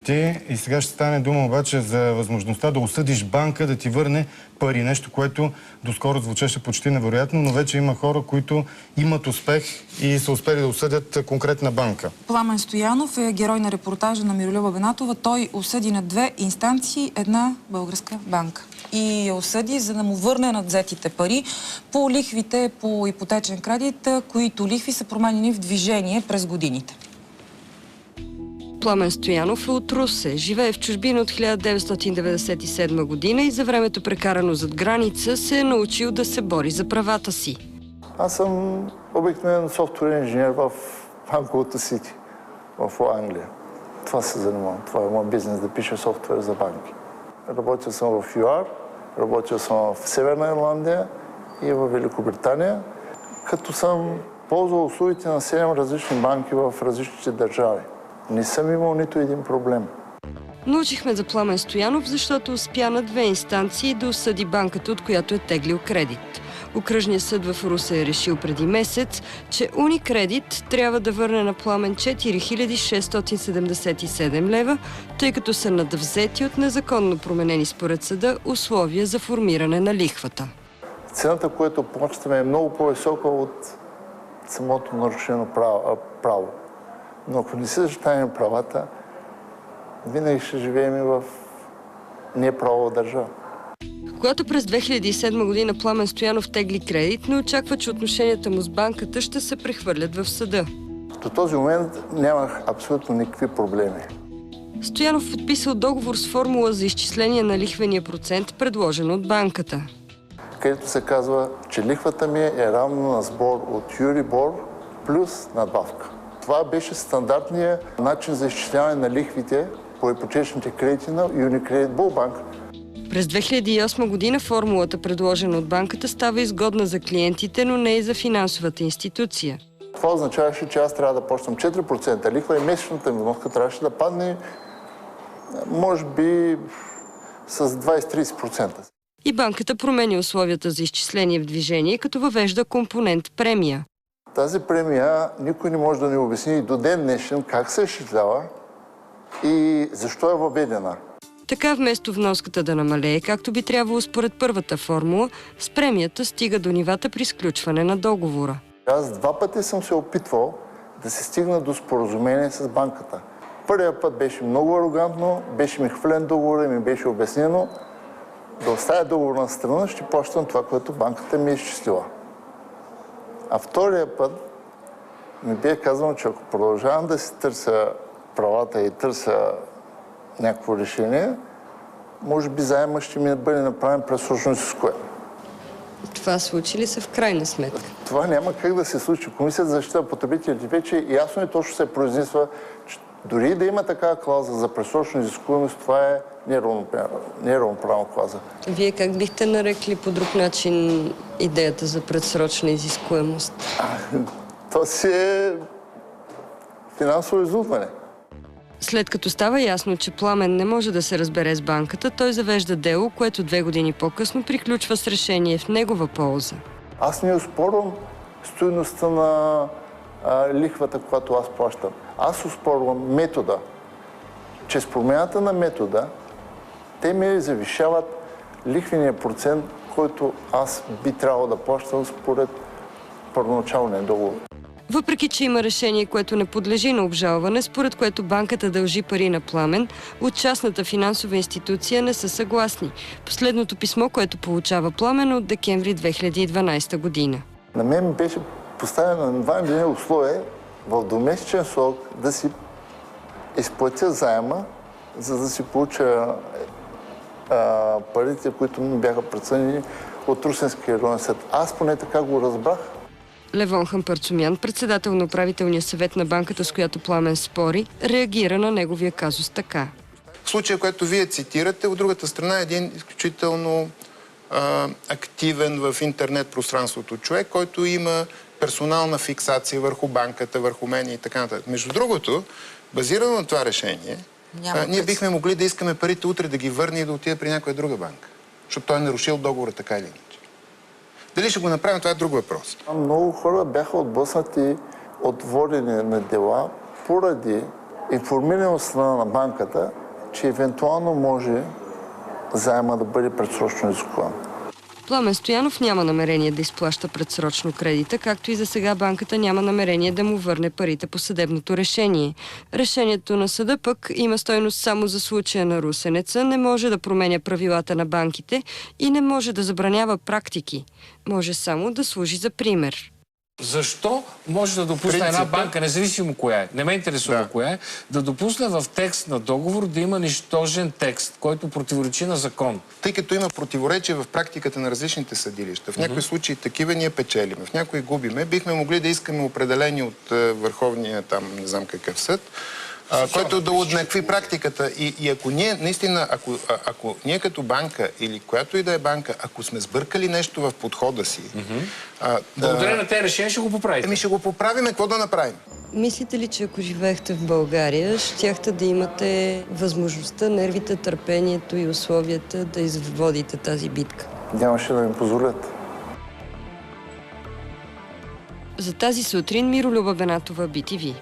ти и сега ще стане дума обаче за възможността да осъдиш банка да ти върне пари. Нещо, което доскоро звучеше почти невероятно, но вече има хора, които имат успех и са успели да осъдят конкретна банка. Пламен Стоянов е герой на репортажа на Миролюба Бенатова. Той осъди на 2 инстанции една българска банка. И я осъди, за да му върне надвзетите пари по лихвите по ипотечен кредит, които лихви са променени в движение през годините. Пламен Стоянов е от Русе. Живее в чужбина от 1997 година и за времето прекарано зад граница се е научил да се бори за правата си. Аз съм обикновен софтуерен инженер в банковата сити, в Англия. Това се занимавам. Това е моят бизнес, да пиша софтуер за банки. Работил съм в ЮАР, работил съм в Северна Ирландия и в Великобритания, като съм ползвал услугите на 7 различни банки в различните държави. Не съм имал нито един проблем. Научихме за Пламен Стоянов, защото успя на 2 инстанции да осъди банката, от която е теглил кредит. Окръжният съд в Русе е решил преди месец, че Уникредит трябва да върне на Пламен 4677 лева, тъй като са надвзети от незаконно променени според съда условия за формиране на лихвата. Цената, която плащаме, е много по-висока от самото нарушено право. Но ако не си защитаваме правата, винаги ще живеем в неправова държава. Когато през 2007 година Пламен Стоянов тегли кредит, не очаква, че отношенията му с банката ще се прехвърлят в съда. До този момент нямах абсолютно никакви проблеми. Стоянов подписал договор с формула за изчисление на лихвения процент, предложен от банката. Където се казва, че лихвата ми е равна на сбор от Юрибор плюс надбавка. Това беше стандартният начин за изчисляване на лихвите по ипотечните кредити на Unicredit Bull Bank. През 2008 година формулата, предложена от банката, става изгодна за клиентите, но не и за финансовата институция. Това означаваше, че аз трябва да почвам 4% лихва и месечната ми вноска трябваше да падне, може би, с 20-30%. И банката променя условията за изчисление в движение, като въвежда компонент премия. Тази премия никой не може да ни обясни и до ден днешен как се изчислява и защо е въведена. Така вместо вноската да намалее, както би трябвало според първата формула, с премията стига до нивата при сключване на договора. Аз 2 пъти съм се опитвал да се стигна до споразумение с банката. Първият път беше много арогантно, беше ми хвърлен договор и ми беше обяснено да оставя договор на страна, ще плащам това, което банката ми е изчислила. А втория път ми бе казано, че ако продължавам да си търся правата и търся някакво решение, може би заема ще ми бъде направен пресрочно изискуем. Това случи ли се в крайна сметка? Това няма как да се случи. Комисията за защита на потребителите вече ясно и точно се произнесва, че дори да има такава клауза за пресрочно изискуемост, това е неравноправна клауза. Вие как бихте нарекли по друг начин идеята за предсрочна изискуемост? То си е финансово изнудване. След като става ясно, че Пламен не може да се разбере с банката, той завежда дело, което 2 години по-късно приключва с решение в негова полза. Аз не оспорвам стойността на лихвата, която аз плащам. Аз оспорвам метода. Чрез промяната на метода, те ми завишават лихвения процент, който аз би трябвало да плащам според първоначалния договор. Въпреки че има решение, което не подлежи на обжалване, според което банката дължи пари на Пламен, от частната финансова институция не са съгласни. Последното писмо, което получава Пламен, от декември 2012 година. На мен беше поставено на 2 години условие в двумесечен срок да си изплатя заема, за да си получа парите, които ми бяха преценени от Русенския районен съд. Аз поне така го разбрах. Левон Хампарцумян, председател на управителния съвет на банката, с която Пламен спори, реагира на неговия казус така. В случая, който вие цитирате, от другата страна е един изключително активен в интернет пространството човек, който има персонална фиксация върху банката, върху мен и така нататък. Между другото, базирано на това решение, ние бихме могли да искаме парите утре да ги върне и да отиде при някоя друга банка, защото той е нарушил договора така или иначе. Дали ще го направим, това е друг въпрос. Много хора бяха отблъснати от водене на дела поради информиране от страна на банката, че евентуално може заема да бъде предсрочно изкупен. Пламен Стоянов няма намерение да изплаща предсрочно кредита, както и за сега банката няма намерение да му върне парите по съдебното решение. Решението на съда пък има стойност само за случая на русенеца, не може да променя правилата на банките и не може да забранява практики. Може само да служи за пример. Защо може да допусне една банка, независимо коя е, не ме интересува коя е, да допусне в текст на договор да има нищожен текст, който противоречи на закон? Тъй като има противоречие в практиката на различните съдилища. В някои случаи такива ние печелиме, в някои губиме. Бихме могли да искаме определени от Върховния, там не знам какъв съд, който да уеднакви практиката. И ако ние, наистина, ако ние като банка или която и да е банка, ако сме сбъркали нещо в подхода си... Благодаря на тези решения ще го поправите. Ще го поправим, какво да направим? Мислите ли, че ако живеехте в България, щяхте да имате възможността, нервите, търпението и условията да изводите тази битка? Нямаше да ми позволят. За тази сутрин Миролюба Бенатова, BTV.